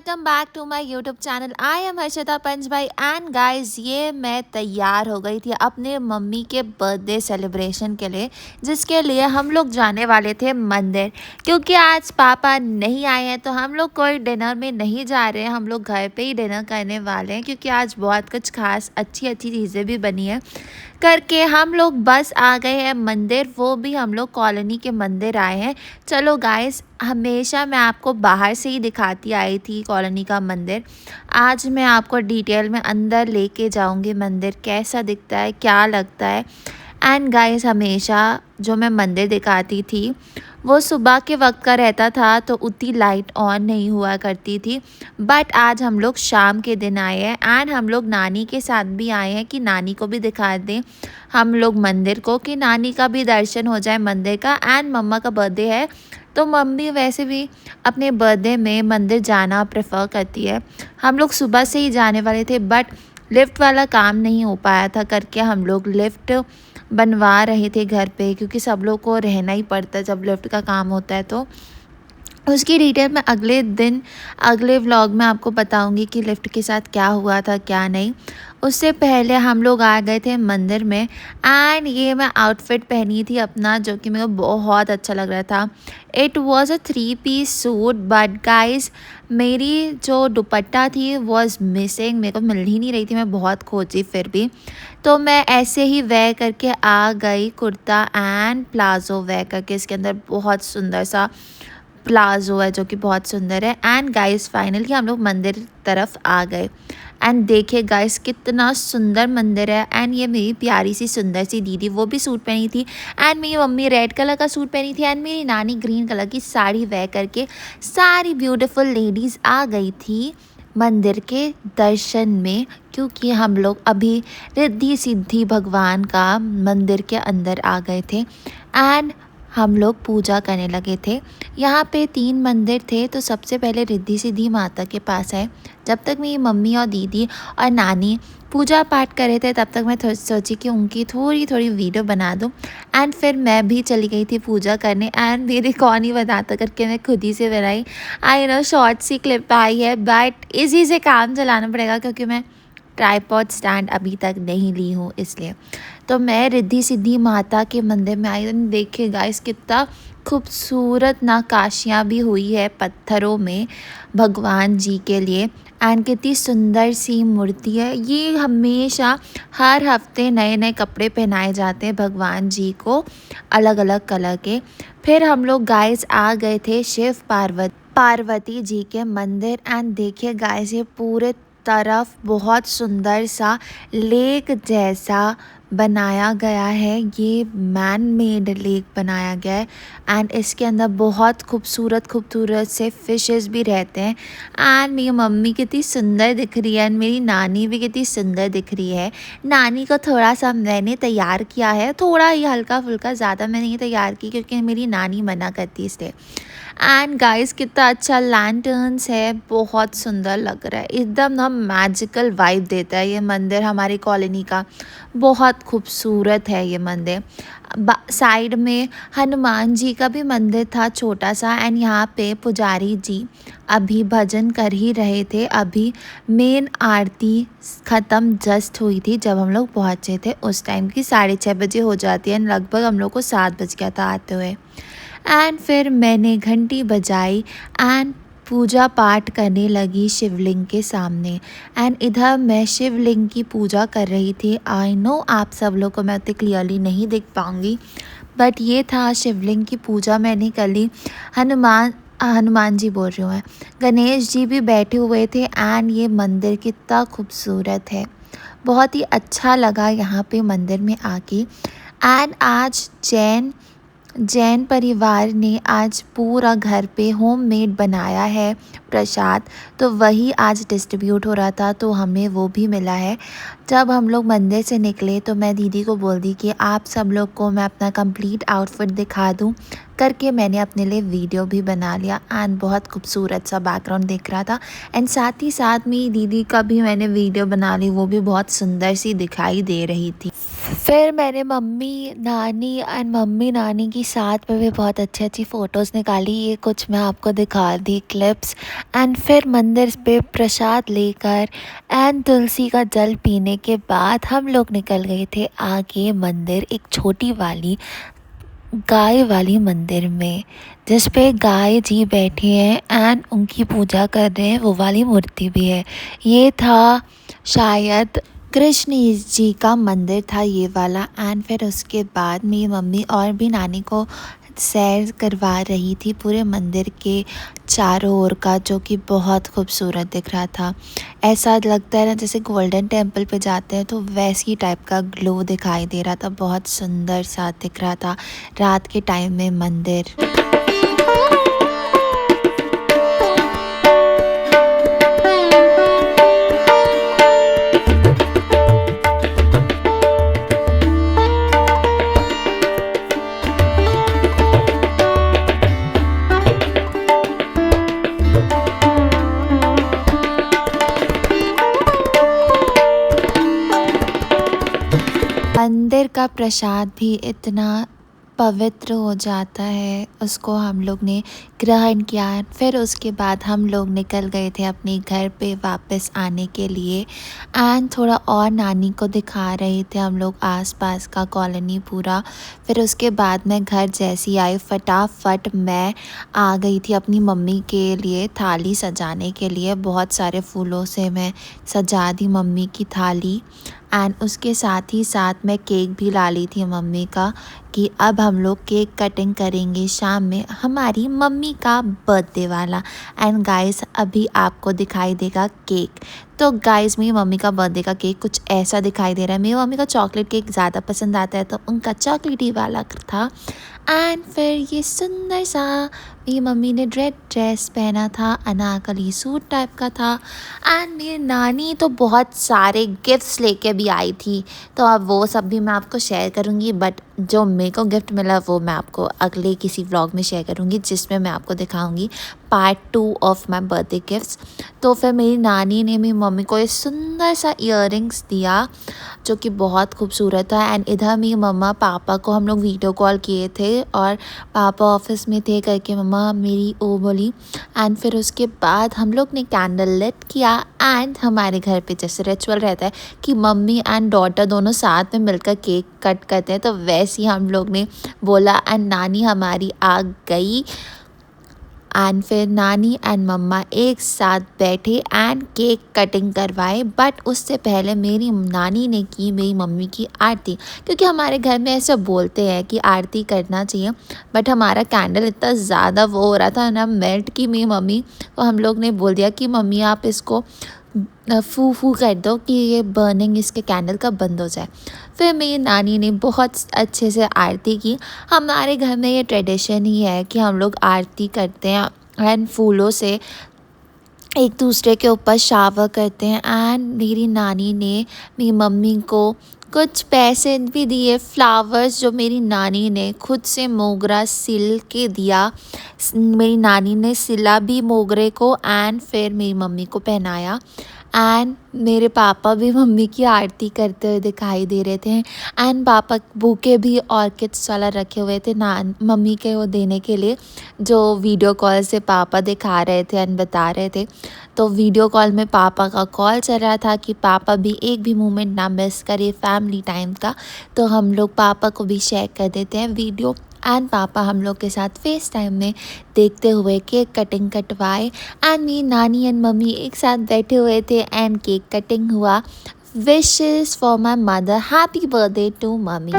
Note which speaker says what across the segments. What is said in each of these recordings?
Speaker 1: Welcome back to my YouTube channel. I am Harshita Panchbhai and guys, ये मैं तैयार हो गई थी अपने मम्मी के बर्थडे सेलिब्रेशन के लिए, जिसके लिए हम लोग जाने वाले थे मंदिर। क्योंकि आज पापा नहीं आए हैं तो हम लोग कोई डिनर में नहीं जा रहे हैं, हम लोग घर पे ही डिनर करने वाले हैं। क्योंकि आज बहुत कुछ खास अच्छी अच्छी चीज़ें भी बनी है करके हम लोग बस आ गए हैं मंदिर, वो भी हम लोग कॉलोनी के मंदिर आए हैं। चलो गाइस, हमेशा मैं आपको बाहर से ही दिखाती आई थी कॉलोनी का मंदिर। आज मैं आपको डिटेल में अंदर लेके जाऊंगी मंदिर कैसा दिखता है, क्या लगता है। एंड गाइस, हमेशा जो मैं मंदिर दिखाती थी वो सुबह के वक्त का रहता था तो उतनी लाइट ऑन नहीं हुआ करती थी। बट आज हम लोग शाम के दिन आए हैं एंड हम लोग नानी के साथ भी आए हैं कि नानी को भी दिखा दें हम लोग मंदिर को, कि नानी का भी दर्शन हो जाए मंदिर का। एंड मम्मा का बर्थडे है तो मम्मी वैसे भी अपने बर्थडे में मंदिर जाना प्रेफर करती है। हम लोग सुबह से ही जाने वाले थे बट लिफ्ट वाला काम नहीं हो पाया था करके हम लोग लिफ्ट बनवा रहे थे घर पे, क्योंकि सब लोग को रहना ही पड़ता है जब लिफ्ट का काम होता है। तो उसकी डिटेल मैं अगले दिन अगले व्लॉग में आपको बताऊंगी कि लिफ्ट के साथ क्या हुआ था क्या नहीं। उससे पहले हम लोग आ गए थे मंदिर में एंड ये मैं आउटफिट पहनी थी अपना, जो कि मेरे को बहुत अच्छा लग रहा था। It was a 3 piece suit but guys, मेरी जो दुपट्टा थी वाज मिसिंग, मेरे को मिल ही नहीं रही थी, मैं बहुत खोजी फिर भी। तो मैं ऐसे ही वेयर करके आ गई, कुर्ता एंड प्लाजो वेयर करके। इसके अंदर बहुत सुंदर सा प्लाजो है जो कि बहुत सुंदर है। एंड गाइस, फाइनली हम लोग मंदिर तरफ आ गए। एंड देखिए गाइस, कितना सुंदर मंदिर है। एंड ये मेरी प्यारी सी सुंदर सी दीदी, वो भी सूट पहनी थी। एंड मेरी मम्मी रेड कलर का सूट पहनी थी एंड मेरी नानी ग्रीन कलर की साड़ी वेयर करके सारी ब्यूटीफुल लेडीज़ आ गई थी मंदिर के दर्शन में। क्योंकि हम लोग अभी रिद्धि सिद्धि भगवान का मंदिर के अंदर आ गए थे एंड हम लोग पूजा करने लगे थे। यहाँ पे 3 मंदिर थे तो सबसे पहले रिद्धि सिद्धि माता के पास आए। जब तक मेरी मम्मी और दीदी और नानी पूजा पाठ कर रहे थे तब तक मैं सोची कि उनकी थोड़ी थोड़ी वीडियो बना दूँ। एंड फिर मैं भी चली गई थी पूजा करने एंड दीदी कौन ही बताता करके मैं खुद ही से बनाई। आई नो शॉर्ट सी क्लिप आई है बट इसी से काम चलाना पड़ेगा क्योंकि मैं ट्राईपॉड स्टैंड अभी तक नहीं ली हूँ इसलिए। तो मैं रिद्धि सिद्धि माता के मंदिर में आई। देखिए गाइस, कितना खूबसूरत नक्काशियाँ भी हुई है पत्थरों में भगवान जी के लिए। एंड कितनी सुंदर सी मूर्ति है। ये हमेशा हर हफ्ते नए नए कपड़े पहनाए जाते हैं भगवान जी को, अलग अलग कलर के। फिर हम लोग गाइस आ गए थे शिव पार्वती जी के मंदिर। एंड देखिए गाइस, ये पूरे तरफ बहुत सुंदर सा लेक जैसा बनाया गया है। ये मैन मेड लेक बनाया गया है एंड इसके अंदर बहुत खूबसूरत खूबसूरत से फिशेस भी रहते हैं। एंड मेरी मम्मी कितनी सुंदर दिख रही है एंड मेरी नानी भी कितनी सुंदर दिख रही है। नानी को थोड़ा सा मैंने तैयार किया है, थोड़ा ही हल्का फुल्का, ज़्यादा मैं नहीं तैयार की क्योंकि मेरी नानी मना करती इसलिए। एंड गाइस, कितना अच्छा लैंटर्न्स है, बहुत सुंदर लग रहा है, एकदम ना मैजिकल वाइब देता है ये मंदिर हमारी कॉलोनी का। बहुत खूबसूरत है ये मंदिर। साइड में हनुमान जी का भी मंदिर था छोटा सा। एंड यहाँ पे पुजारी जी अभी भजन कर ही रहे थे। अभी मेन आरती ख़त्म जस्ट हुई थी जब हम लोग पहुँचे थे। उस टाइम की 6:30 बजे हो जाती है। लगभग हम लोग को 7 बज गया था आते हुए। एंड फिर मैंने घंटी बजाई एंड पूजा पाठ करने लगी शिवलिंग के सामने। एंड इधर मैं शिवलिंग की पूजा कर रही थी। आई नो आप सब लोग को मैं उतनी क्लियरली नहीं देख पाऊँगी बट ये था शिवलिंग की पूजा मैंने कर ली। हनुमान जी बोल रही हूँ मैं, गणेश जी भी बैठे हुए थे। एंड ये मंदिर कितना खूबसूरत है, बहुत ही अच्छा लगा यहाँ पे मंदिर में आके। एंड आज जैन परिवार ने आज पूरा घर पे होममेड बनाया है प्रसाद, तो वही आज डिस्ट्रीब्यूट हो रहा था तो हमें वो भी मिला है। जब हम लोग मंदिर से निकले तो मैं दीदी को बोल दी कि आप सब लोग को मैं अपना कंप्लीट आउटफिट दिखा दूं करके मैंने अपने लिए वीडियो भी बना लिया। एंड बहुत खूबसूरत सा बैकग्राउंड दिख रहा था एंड साथ ही साथ मेरी दीदी का भी मैंने वीडियो बना ली, वो भी बहुत सुंदर सी दिखाई दे रही थी। फिर मैंने मम्मी नानी की साथ में भी बहुत अच्छी अच्छी फ़ोटोज़ निकाली। ये कुछ मैं आपको दिखा दी क्लिप्स। एंड फिर मंदिर पे प्रसाद लेकर एंड तुलसी का जल पीने के बाद हम लोग निकल गए थे आगे मंदिर, एक छोटी वाली गाय वाली मंदिर में, जिस पे गाय जी बैठे हैं एंड उनकी पूजा कर रहे हैं, वो वाली मूर्ति भी है। ये था शायद कृष्ण जी का मंदिर था ये वाला। एंड फिर उसके बाद मेरी मम्मी और भी नानी को सैर करवा रही थी पूरे मंदिर के चारों ओर का, जो कि बहुत खूबसूरत दिख रहा था। ऐसा लगता है ना जैसे गोल्डन टेम्पल पे जाते हैं तो वैसी टाइप का ग्लो दिखाई दे रहा था, बहुत सुंदर सा दिख रहा था रात के टाइम में मंदिर। मंदिर का प्रसाद भी इतना पवित्र हो जाता है, उसको हम लोग ने ग्रहण किया। फिर उसके बाद हम लोग निकल गए थे अपने घर पे वापस आने के लिए एंड थोड़ा और नानी को दिखा रहे थे हम लोग आसपास का कॉलोनी पूरा। फिर उसके बाद मैं घर जैसी आई फटाफट मैं आ गई थी अपनी मम्मी के लिए थाली सजाने के लिए। बहुत सारे फूलों से मैं सजा दी मम्मी की थाली एंड उसके साथ ही साथ मैं केक भी ला ली थी मम्मी का कि अब हम लोग केक कटिंग करेंगे शाम में, हमारी मम्मी का बर्थडे वाला। एंड गाइस अभी आपको दिखाई देगा केक। तो गाइस मेरी मम्मी का बर्थडे का केक कुछ ऐसा दिखाई दे रहा है। मेरी मम्मी का चॉकलेट केक ज़्यादा पसंद आता है तो उनका चॉकलेटी वाला था। एंड फिर ये सुंदर सा मेरी मम्मी ने रेड ड्रेस पहना था, अनारकली सूट टाइप का था। एंड मेरी नानी तो बहुत सारे गिफ्ट्स लेके भी आई थी, तो अब वो सब भी मैं आपको शेयर करूँगी। बट जो मेरे को गिफ्ट मिला वो मैं आपको अगले किसी व्लॉग में शेयर करूँगी, जिसमें मैं आपको दिखाऊँगी part 2 of my birthday gifts. तो फिर मेरी नानी ने मेरी मम्मी को ये सुंदर सा इयररिंग्स दिया जो कि बहुत खूबसूरत था। एंड इधर मेरी मम्मा पापा को हम लोग वीडियो कॉल किए थे और पापा ऑफिस में थे करके मम्मा मेरी ओ बोली। एंड फिर उसके बाद हम लोग ने कैंडल लिट किया एंड हमारे घर पे जैसे रिचुअल रहता है कि मम्मी एंड डॉटर दोनों साथ में मिलकर केक कट करते हैं, तो वैसे ही हम लोग ने बोला एंड नानी हमारी आ गई। एंड फिर नानी एंड मम्मा एक साथ बैठे एंड केक कटिंग करवाए। बट उससे पहले मेरी नानी ने की मेरी मम्मी की आरती, क्योंकि हमारे घर में ऐसा बोलते हैं कि आरती करना चाहिए। बट हमारा कैंडल इतना ज़्यादा वो हो रहा था ना मेल्ट की मेरी मम्मी, तो हम लोग ने बोल दिया कि मम्मी आप इसको फू फू कर दो कि ये बर्निंग इसके कैंडल का बंद हो जाए। फिर मेरी नानी ने बहुत अच्छे से आरती की। हमारे घर में ये ट्रेडिशन ही है कि हम लोग आरती करते हैं एंड फूलों से एक दूसरे के ऊपर शावर करते हैं। एंड मेरी नानी ने मेरी मम्मी को कुछ पैसे भी दिए, फ्लावर्स जो मेरी नानी ने खुद से मोगरा सिल के दिया। मेरी नानी ने सिला भी मोगरे को एंड फिर मेरी मम्मी को पहनाया। एंड मेरे पापा भी मम्मी की आरती करते हुए दिखाई दे रहे थे। एंड पापा बुके भी ऑर्किड्स वाला रखे हुए थे मम्मी के वो देने के लिए, जो वीडियो कॉल से पापा दिखा रहे थे एंड बता रहे थे। तो वीडियो कॉल में पापा का कॉल चल रहा था कि पापा भी एक भी मोमेंट ना मिस करे फैमिली टाइम का, तो हम लोग पापा को भी शेयर कर देते हैं वीडियो। एंड पापा हम लोग के साथ फेस टाइम में देखते हुए केक कटिंग कटवाए। एंड मेरी नानी एंड मम्मी एक साथ बैठे हुए थे एंड केक कटिंग हुआ। Wishes for my mother, happy birthday to मम्मी।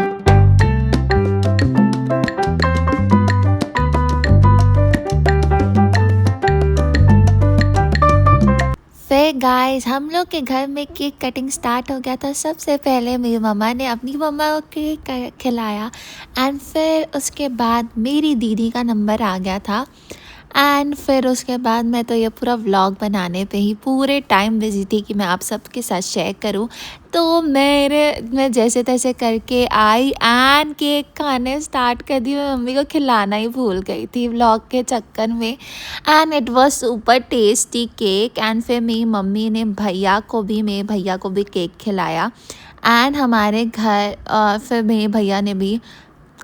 Speaker 1: फिर गाइस हम लोग के घर में केक कटिंग स्टार्ट हो गया था। सबसे पहले मेरी मम्मा ने अपनी मम्मा को केक खिलाया एंड फिर उसके बाद मेरी दीदी का नंबर आ गया था। एंड फिर उसके बाद मैं तो ये पूरा व्लॉग बनाने पे ही पूरे टाइम बिजी थी कि मैं आप सबके साथ शेयर करूं। तो मैं जैसे तैसे करके आई एंड केक खाने स्टार्ट कर दी। मैं मम्मी को खिलाना ही भूल गई थी व्लॉग के चक्कर में। And it was super tasty cake. And फिर मेरी मम्मी ने मेरे भैया को भी केक खिलाया। एंड हमारे घर फिर मेरे भैया ने भी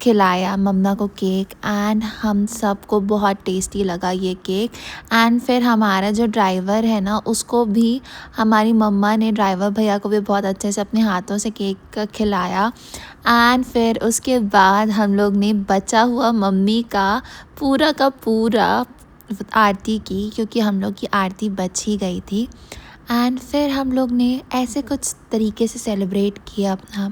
Speaker 1: खिलाया मम्मा को केक एंड हम सबको बहुत टेस्टी लगा ये केक। एंड फिर हमारा जो ड्राइवर है ना उसको भी हमारी मम्मा ने ड्राइवर भैया को भी बहुत अच्छे से अपने हाथों से केक खिलाया। एंड फिर उसके बाद हम लोग ने बचा हुआ मम्मी का पूरा आरती की, क्योंकि हम लोग की आरती बच ही गई थी। एंड फिर हम लोग ने ऐसे कुछ तरीके से सेलिब्रेट किया अपना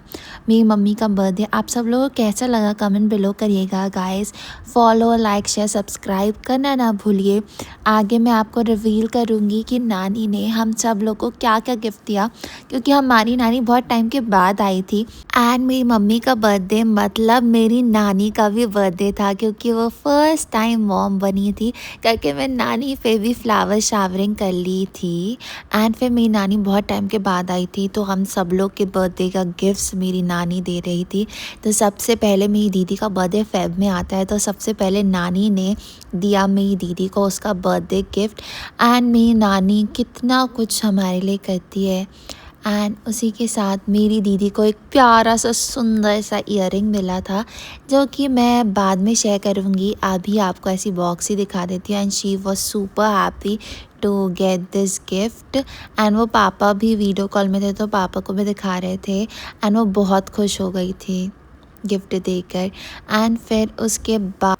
Speaker 1: मेरी मम्मी का बर्थडे। आप सब लोगों को कैसा लगा कमेंट बिलो करिएगा guys. Follow, like, share, subscribe करना ना भूलिए। आगे मैं आपको रिवील करूँगी कि नानी ने हम सब लोग को क्या क्या गिफ्ट दिया, क्योंकि हमारी नानी बहुत टाइम के बाद आई थी। एंड मेरी मम्मी का बर्थडे मतलब मेरी नानी का भी बर्थडे था, क्योंकि वो फर्स्ट टाइम मॉम बनी थी करके मैं नानी पे भी फ्लावर शावरिंग कर ली थी। एंड फिर मेरी नानी बहुत टाइम के बाद आई थी, तो हम सब लोग के बर्थडे का गिफ्ट्स मेरी नानी दे रही थी। तो सबसे पहले मेरी दीदी का बर्थडे फेब में आता है, तो सबसे पहले नानी ने दिया मेरी दीदी को उसका बर्थडे गिफ्ट। एंड मेरी नानी कितना कुछ हमारे लिए करती है। एंड उसी के साथ मेरी दीदी को एक प्यारा सा सुंदर सा ईयरिंग मिला था, जो कि मैं बाद में शेयर करूँगी। अभी आपको ऐसी बॉक्स ही दिखा देती हूँ। And she was super happy to get this gift. And वो पापा भी वीडियो कॉल में थे, तो पापा को भी दिखा रहे थे। एंड वो बहुत खुश हो गई थी गिफ्ट देकर। एंड फिर उसके बाद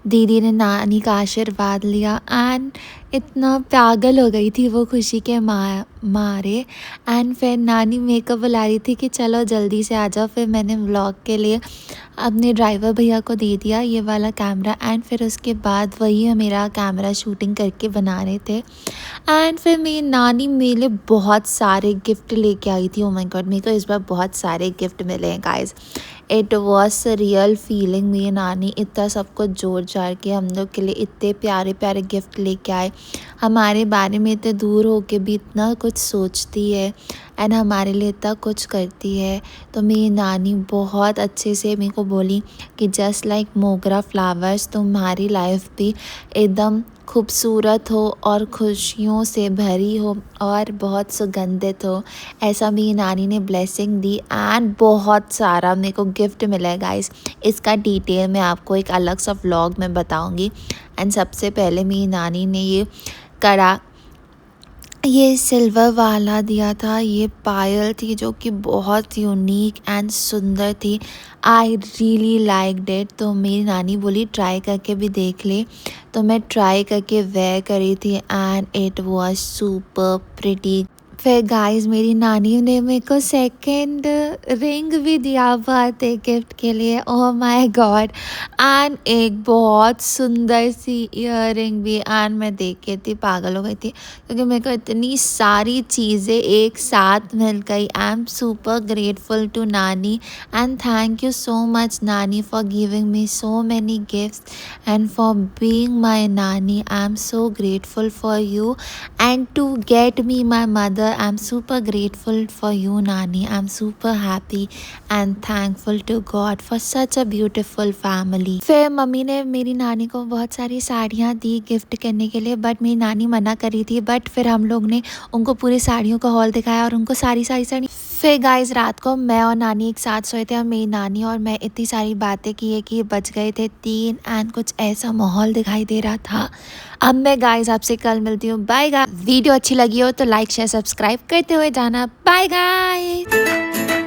Speaker 1: दीदी ने नानी का आशीर्वाद लिया एंड इतना पागल हो गई थी वो खुशी के मारे। एंड फिर नानी मेरे को बुला रही थी कि चलो जल्दी से आ जाओ। फिर मैंने व्लॉग के लिए अपने ड्राइवर भैया को दे दिया ये वाला कैमरा। एंड फिर उसके बाद वही मेरा कैमरा शूटिंग करके बना रहे थे। एंड फिर मेरी नानी मेरे लिए बहुत सारे गिफ्ट लेके आई थी। ओ माय गॉड, मेरे को इस बार बहुत सारे गिफ्ट मिले हैं guys. It was real feeling. मेरी नानी इतना सब कुछ जोड़ जाड़ के हम लोग के लिए इतने प्यारे प्यारे गिफ्ट लेके आए। हमारे बारे में इतने दूर होके भी इतना कुछ सोचती है एंड हमारे लिए इतना कुछ करती है। तो मेरी नानी बहुत अच्छे से मेरे को बोली कि जस्ट लाइक मोगरा फ्लावर्स, तुम्हारी लाइफ भी एकदम खूबसूरत हो और खुशियों से भरी हो और बहुत सुगंधित हो। ऐसा मेरी नानी ने ब्लेसिंग दी। एंड बहुत सारा मेरे को गिफ्ट मिला है गाइस। इसका डिटेल मैं आपको एक अलग सा व्लॉग में बताऊंगी। एंड सबसे पहले मेरी नानी ने ये सिल्वर वाला दिया था। ये पायल थी जो कि बहुत यूनिक एंड सुंदर थी। I really liked it. तो मेरी नानी बोली ट्राई करके भी देख ले, तो मैं ट्राई करके वेयर करी थी and it was super pretty. फिर गाइस मेरी नानी ने मेरे को सेकंड रिंग भी दिया बर्थडे गिफ्ट के लिए। Oh my God. एंड एक बहुत सुंदर सी ईयरिंग भी। एंड मैं देख के इतनी पागल हो गई थी, क्योंकि मेरे को इतनी सारी चीज़ें एक साथ मिल गई। I am super grateful to नानी and thank you so much नानी for giving me so many gifts and for being my नानी। I am so grateful for you and to get me my mother. I'm super grateful for you, Nani. I'm super happy and thankful to God for such a beautiful family. फिर mummy ने मेरी नानी को बहुत सारी साड़ियाँ दी gift करने के लिए, बट मेरी नानी मना करी थी। बट फिर हम लोग ने उनको पूरी साड़ियों का हॉल दिखाया और उनको सारी साड़ी। फिर गाइस रात को मैं और नानी एक साथ सोए थे और मेरी नानी और मैं इतनी सारी बातें किए कि बज गए थे 3 एंड कुछ ऐसा माहौल दिखाई दे रहा था। अब मैं गाइस आपसे कल मिलती हूँ। Bye guys. वीडियो अच्छी लगी हो तो लाइक शेयर सब्सक्राइब करते हुए जाना। Bye guys.